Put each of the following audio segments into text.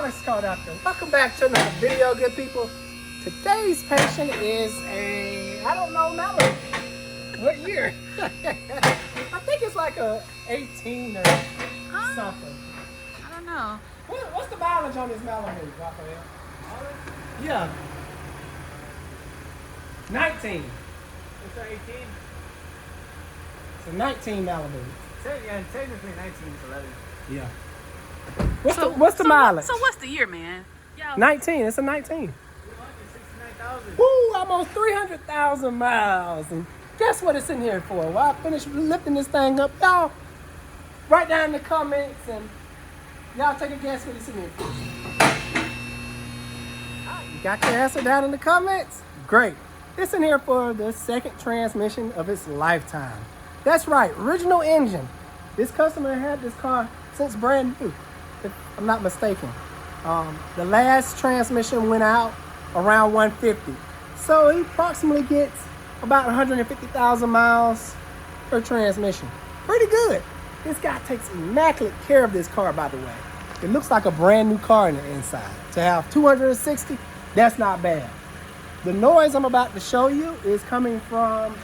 Alex called out there. Welcome back to another video, good people. Today's patient is a, I don't know, Malibu. What year? I think it's like a 18 or something. I don't know. What's the mileage on this Malibu, Raphael? Yeah. 19. It's an 18. It's a 19 Malibu. Yeah, technically 19 is 11. Yeah. What's the mileage? So what's the year, man? 19. It's a 19. 269,000. Woo! Almost 300,000 miles. And guess what it's in here for? Well, I finished lifting this thing up. Y'all write down in the comments and y'all take a guess what it's in here for. You got your answer down in the comments? Great. It's in here for the second transmission of its lifetime. That's right, original engine. This customer had this car since brand new, if I'm not mistaken. The last transmission went out around 150. So he approximately gets about 150,000 miles per transmission. Pretty good. This guy takes immaculate care of this car, by the way. It looks like a brand new car on the inside. To have 260, that's not bad. The noise I'm about to show you is coming from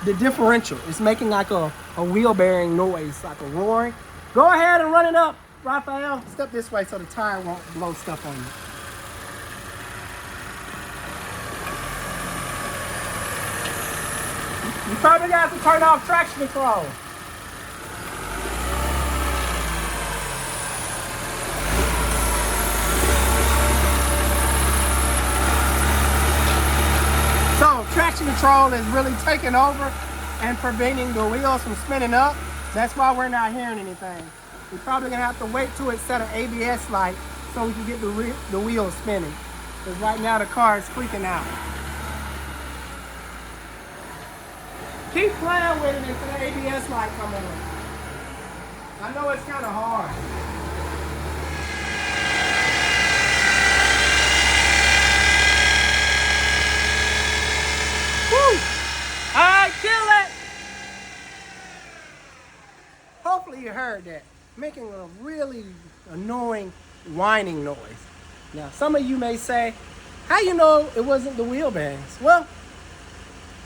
the differential. It's making like a wheel bearing noise, like a roaring. Go ahead and run it up, Raphael. Step this way so the tire won't blow stuff on you. You probably got to turn off traction control. So traction control is really taking over and preventing the wheels from spinning up. That's why we're not hearing anything. We're probably gonna have to wait till it set an ABS light so we can get the wheels spinning. Because right now the car is freaking out. Keep playing with it until the ABS light come on. I know it's kind of hard. Woo! All right, kill it! Hopefully you heard that. Making a really annoying whining noise. Now, some of you may say, how you know it wasn't the wheel bearings? Well,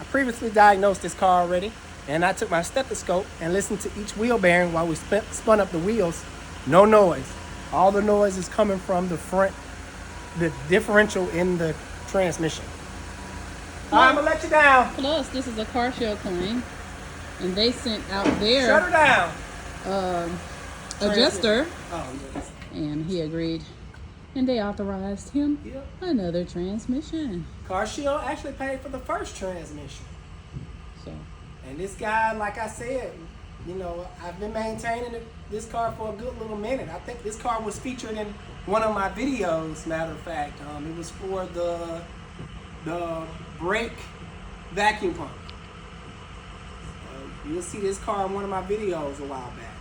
I previously diagnosed this car already, and I took my stethoscope and listened to each wheel bearing while we spun up the wheels. No noise. All the noise is coming from the front, the differential in the transmission. I'm gonna let you down. Plus, this is a car show claim, and they sent out their Shut her down. adjuster, Oh, yes. and he agreed, and they authorized him Yep. another transmission. Car Shield actually paid for the first transmission. So, And this guy, like I said, you know, I've been maintaining this car for a good little minute. I think this car was featured in one of my videos, matter of fact. It was for the brake vacuum pump. You'll see this car in one of my videos a while back.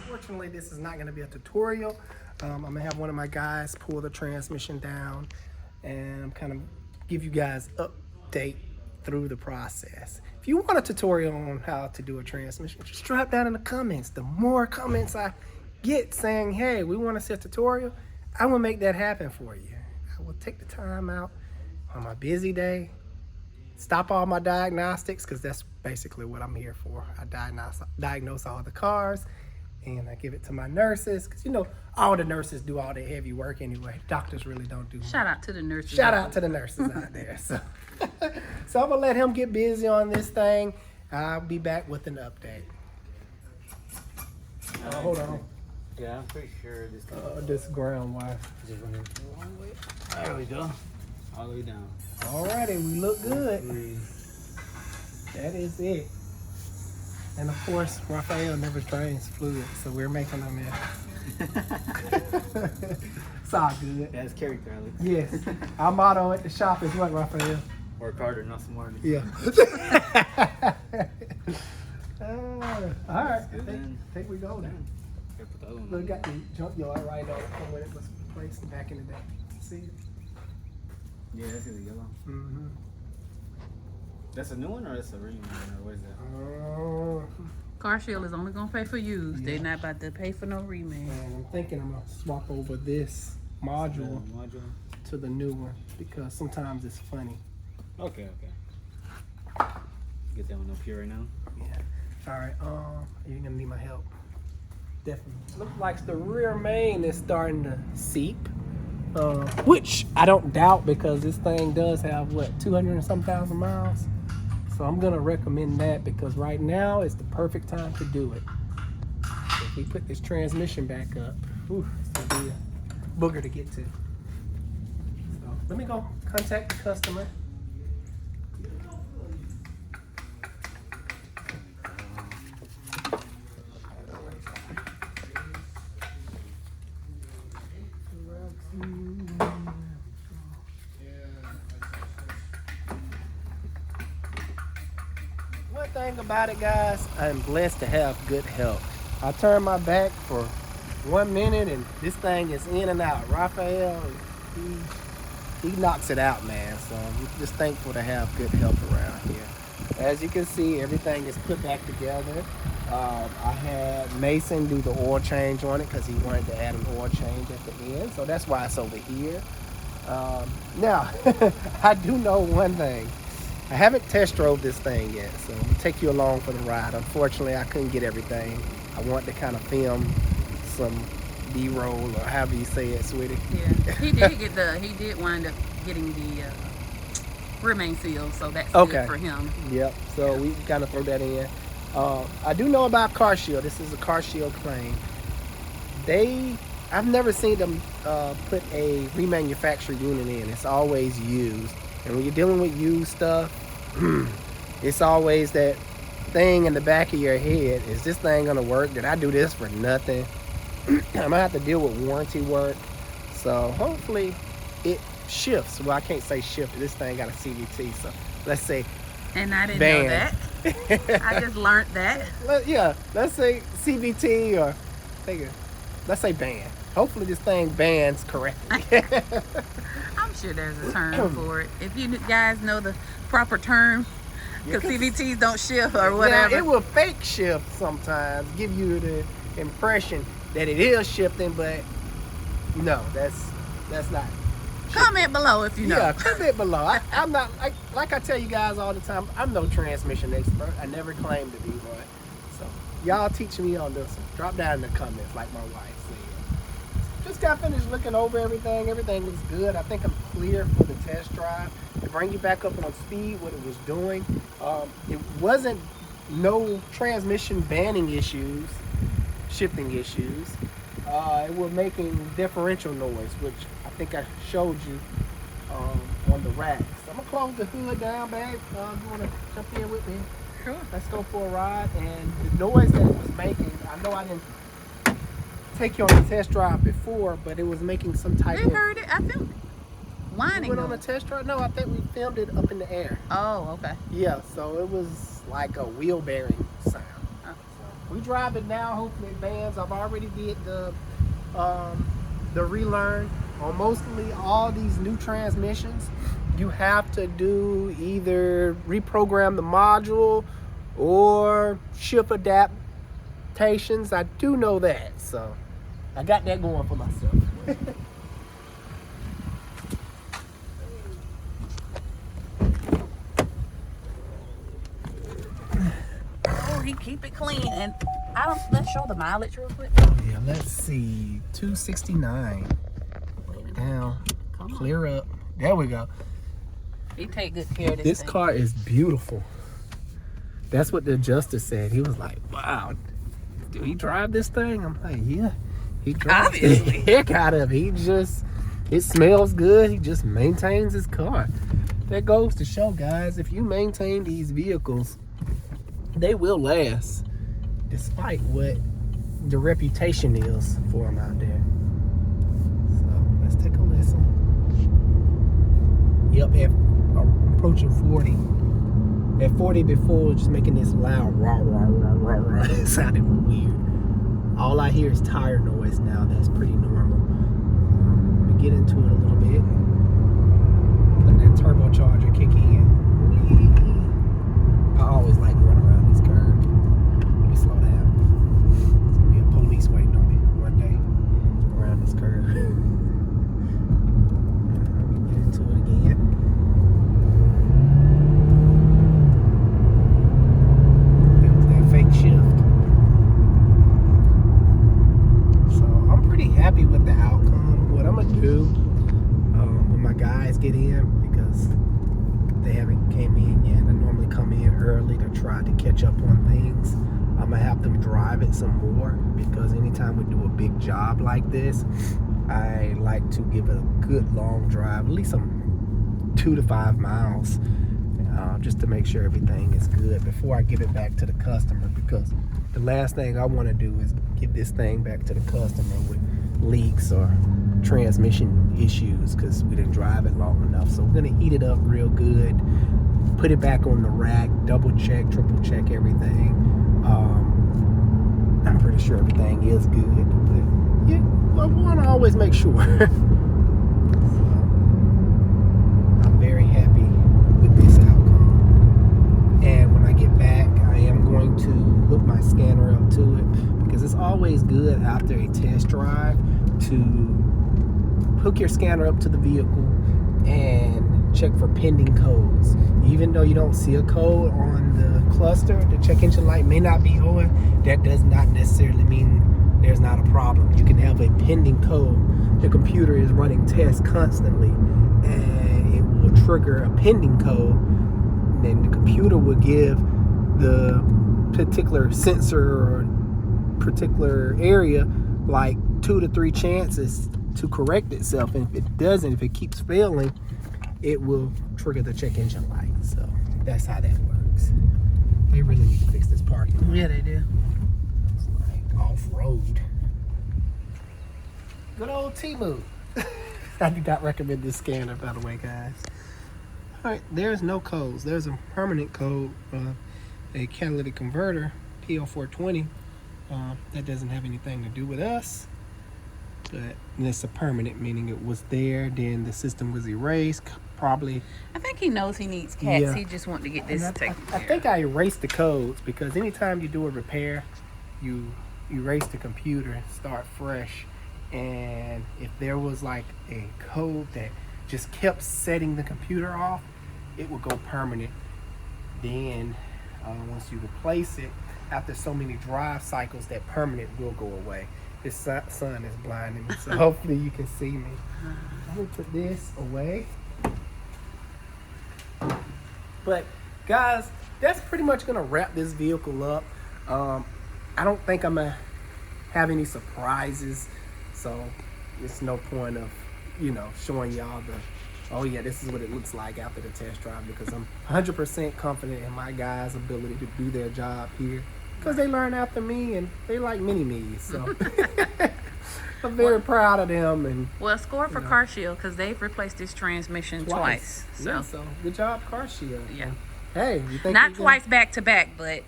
Fortunately, this is not going to be a tutorial. I'm going to have one of my guys pull the transmission down and kind of give you guys update through the process. If you want a tutorial on how to do a transmission, just drop down in the comments. The more comments I get saying, hey, we want to see a tutorial, I will make that happen for you. I will take the time out on my busy day, stop all my diagnostics, because that's basically what I'm here for. I diagnose all the cars, and I give it to my nurses, because, you know, all the nurses do all the heavy work anyway. Doctors really don't do much. shout out to the nurses. Shout out to the nurses out there. So I'm going to let him get busy on this thing. I'll be back with an update. Hold on. Yeah, I'm pretty sure this This ground wire. just went in the wrong way. There we go. All the way down. Alrighty, we look good. That is it. And of course, Raphael never drains fluid, so we're making them in. It's all good. That's character, Alex. Yes. Our motto at the shop is what, Raphael? Work harder, not smarter. Yeah. All right. I think we go then. Okay, put the other one Look, on. got the junkyard right on from when it was placed back in the day. See it? Yeah, that's the yellow. Mm-hmm. That's a new one or that's a ring one or what is that? Car Shield is only gonna pay for used. Yeah. They're not about to pay for no reman. And I'm thinking I'm gonna swap over this module to the new one because sometimes it's funny. Okay. Get that one up here right now. Yeah. All right. You're gonna need my help. Definitely. Looks like the rear main is starting to seep, which I don't doubt because this thing does have what 200 and some thousand miles. So I'm gonna recommend that because right now is the perfect time to do it. So if we put this transmission back up, it's gonna be a booger to get to. So let me go contact the customer. One thing about it, guys, I'm blessed to have good health. I turn my back for 1 minute and this thing is in and out. Raphael, he knocks it out, man. So I'm just thankful to have good health around here. As you can see, everything is put back together. I had Mason do the oil change on it because he wanted to add an oil change at the end. So that's why it's over here. Now, I do know one thing. I haven't test drove this thing yet, so I'm gonna take you along for the ride. Unfortunately, I couldn't get everything. I want to kind of film some B-roll or however you say it, sweetie. Yeah, he did wind up getting the rear main seal, so that's Okay. good for him. Yep. So we kind of throw that in. I do know about Car Shield. This is a Car Shield claim. I've never seen them put a remanufactured unit in. It's always used. And when you're dealing with used stuff, it's always that thing in the back of your head. Is this thing gonna work? Did I do this for nothing? I'm gonna have to deal with warranty work. So hopefully it shifts. Well, I can't say shift. This thing got a CVT. So let's say And I didn't ban. know that. I just learned that. Let's say CVT or let's say ban. Hopefully this thing bans correctly. I'm sure there's a term for it. If you guys know the proper term, because CVTs don't shift or whatever. Now, it will fake shift sometimes, give you the impression that it is shifting, but no, that's not. Comment below if you know. Yeah, comment below. I'm not, like I tell you guys all the time, I'm no transmission expert. I never claimed to be one. So y'all teach me on this one. Drop down in the comments like my wife said. Just got finished looking over everything. Everything looks good. I think I'm clear for the test drive. To bring you back up on speed, what it was doing. It wasn't no transmission banning issues, shifting issues. It was making differential noise, which I think I showed you on the rack. So I'm gonna close the hood down, babe. You wanna jump in with me? Sure. Let's go for a ride. And the noise that it was making, I know I didn't take you on the test drive before, but it was making some type We of. heard it. I feel whining. We went on though. a test drive? No, I think we filmed it up in the air. Oh, okay. Yeah, so it was like a wheel bearing sound. Oh. So we drive it now. Hopefully it bans. I've already did the relearn on mostly all these new transmissions. You have to do either reprogram the module or shift adaptations. I do know that, so I got that going for myself. Oh, he keep it clean. And let's show the mileage real quick. Yeah, let's see. 269. Down. Come on. Clear up. There we go. He take good care of this This thing. car is beautiful. That's what the adjuster said. He was like, wow, do he drive this thing? I'm like, yeah. He drives the Obviously. heck out of it. It smells good. He just maintains his car. That goes to show, guys, if you maintain these vehicles, they will last, despite what the reputation is for them out there. So let's take a listen. Yep, I'm approaching 40. At 40 before, just making this loud rah rah rah rah rah. It sounded weird. All I hear is tire noise now. That's pretty normal. Let me get into it a little bit. Let that turbocharger kick in. Whee! I always like going around this curve. Let me slow up on things, I'm gonna have them drive it some more, because anytime we do a big job like this, I like to give it a good long drive, at least some 2 to 5 miles, just to make sure everything is good before I give it back to the customer, because the last thing I want to do is give this thing back to the customer with leaks or transmission issues because we didn't drive it long enough. So we're going to heat it up real good, put it back on the rack, double check, triple check everything. I'm pretty sure everything is good, but yeah, I want to always make sure. So, I'm very happy with this outcome. And when I get back, I am going to hook my scanner up to it, because it's always good after a test drive to hook your scanner up to the vehicle and check for pending codes. Even though you don't see a code on the cluster, the check engine light may not be on, that does not necessarily mean there's not a problem. You can have a pending code. The computer is running tests constantly, and it will trigger a pending code. Then the computer will give the particular sensor or particular area like 2 to 3 chances to correct itself, and if it doesn't, if it keeps failing, it will trigger the check engine light. So that's how that works. They really need to fix this parking lot. Yeah, they do. It's like off-road. Good old T-Move. I do not recommend this scanner, by the way, guys. All right, there's no codes. There's a permanent code, a catalytic converter, PO420. That doesn't have anything to do with us, but it's a permanent, meaning it was there, then the system was erased, probably. I think he knows he needs cats. Yeah. He just wanted to get this taken care I think I erased the codes, because anytime you do a repair, you erase the computer, start fresh, and if there was like a code that just kept setting the computer off, it will go permanent. Then once you replace it, after so many drive cycles, that permanent will go away. This sun is blinding me, so hopefully you can see me. I'm gonna put this away. But guys, that's pretty much gonna wrap this vehicle up. I don't think I'm gonna have any surprises, so there's no point of, showing y'all oh yeah, this is what it looks like after the test drive, because I'm 100% confident in my guys' ability to do their job here, because they learn after me and they like mini-me's, so I'm very proud of them. And well, score for Car Shield, because they've replaced this transmission twice. So good job, Car Shield. Yeah. Hey, you think not twice back to back, but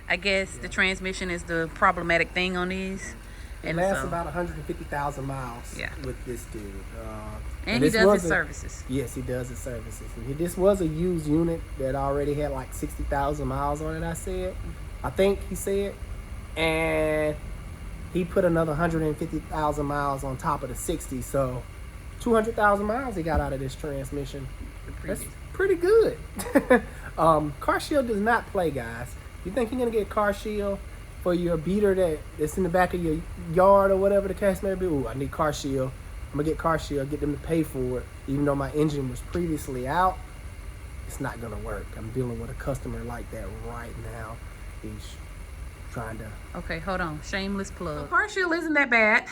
I guess the transmission is the problematic thing on these. It lasts about 150,000 miles Yeah. with this dude. And he does his services. Yes, he does his services. And this was a used unit that already had like 60,000 miles on it, I think he said. And he put another 150,000 miles on top of the 60. So 200,000 miles he got out of this transmission. That's pretty good. Car Shield does not play, guys. You think you're going to get Car Shield for your beater that's in the back of your yard or whatever the case may be? Ooh, I need Car Shield. I'm gonna get Car Shield, get them to pay for it, even though my engine was previously out. It's not gonna work. I'm dealing with a customer like that right now. He's trying to. Okay, hold on. Shameless plug. So Car Shield isn't that bad.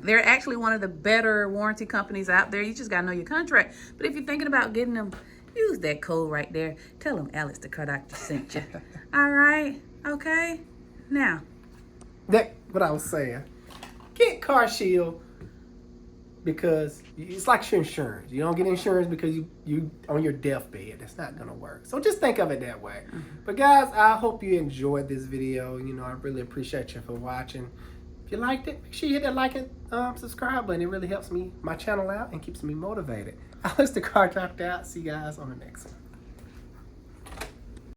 They're actually one of the better warranty companies out there. You just gotta know your contract. But if you're thinking about getting them, use that code right there. Tell them Alex the car doctor sent you. All right. Okay. Now. That's what I was saying. Get Car Shield, because it's like your insurance. You don't get insurance because you on your deathbed. That's not gonna work. So just think of it that way. But guys, I hope you enjoyed this video. I really appreciate you for watching. If you liked it, make sure you hit that like and subscribe button. It really helps my channel out and keeps me motivated. Alex the Car Doctor out. See you guys on the next one.